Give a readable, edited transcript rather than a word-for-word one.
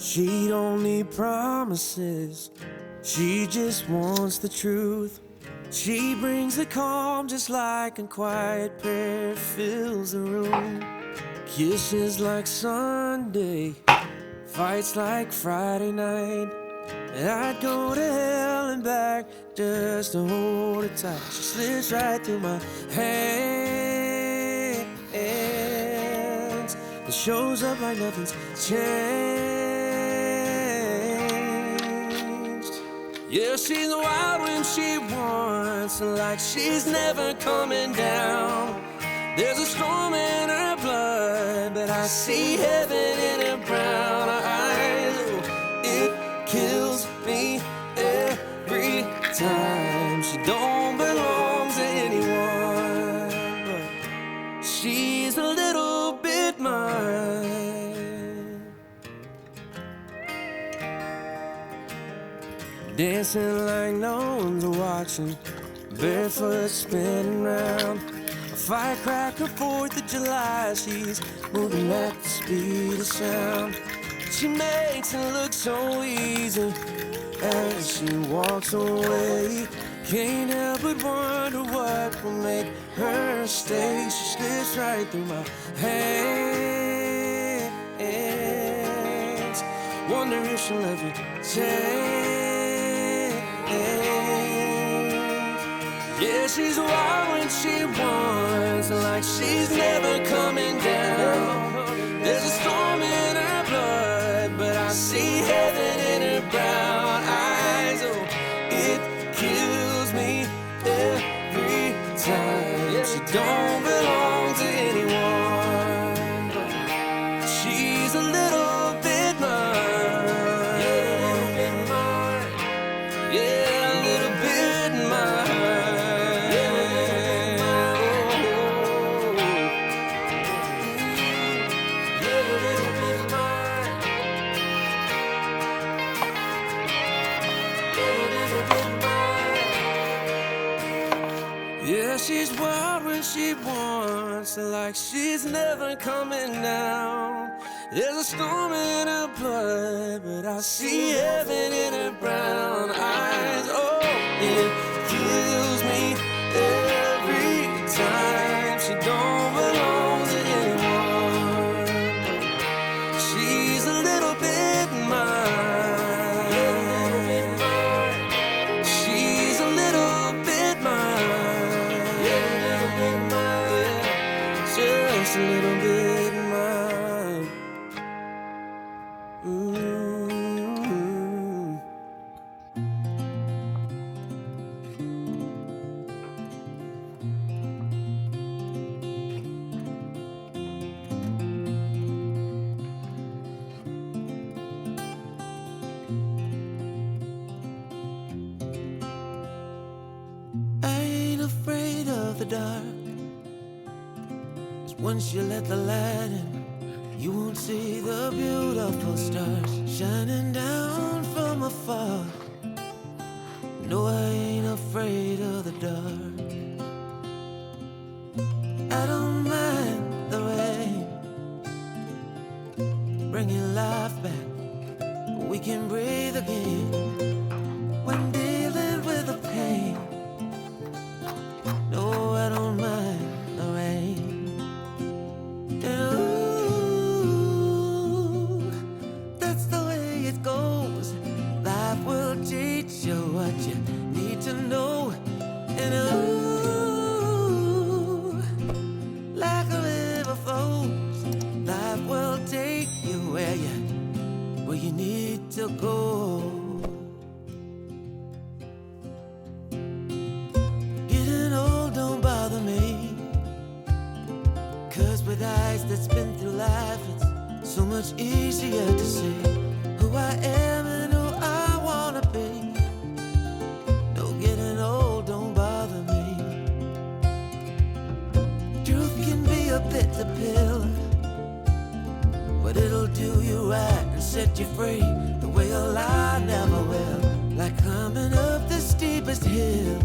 She don't need promises, she just wants the truth. She brings the calm just like a quiet prayer fills the room. Kisses like Sunday, fights like Friday night. And I'd go to hell and back just to hold her tight. She slips right through my hands and shows up like nothing's changed. Yeah, she's wild when she wants, like she's never coming down. There's a storm in her blood, but I see heaven in her brown eyes. It kills me every time. She don't belong to anyone, but she's a little bit mine. Dancing like no one's watching, barefoot spinning round. A firecracker 4th of July, she's moving at the speed of sound. She makes it look so easy as she walks away. Can't help but wonder what will make her stay. She slips right through my hands. Wonder if she'll ever change. Yeah, she's wild when she wants, like she's never coming down. There's a storm in her blood, but I see heaven in her brown eyes. Oh, it kills me every time. She don't belong to anyone, but she's a little bit mine. Yeah, a little bit mine. Yeah, she's wild when she wants, like she's never coming down. There's a storm in her blood, but I see heaven in her brown eyes. Oh, it kills me every time. She don't belong to anyone, but she's a little bit mine. She's a little bit mine. Just a little bit mine. I ain't afraid of the dark. Once you let the light in, you won't see the beautiful stars shining down from afar. No, I ain't afraid of the dark. I don't mind the rain, bringing life back. We can breathe again when dealing with the pain. No, I don't mind the rain. That's the way it goes. Life will teach you what you need to know. And like a river flows, life will take you where you need to go. Getting old don't bother me, 'cause with eyes that's been through life, it's so much easier to see who I am and who I wanna be. No, getting old don't bother me. Truth can be a bitter pill, but it'll do you right and set you free the way a lie never will. Like climbing up the steepest hill.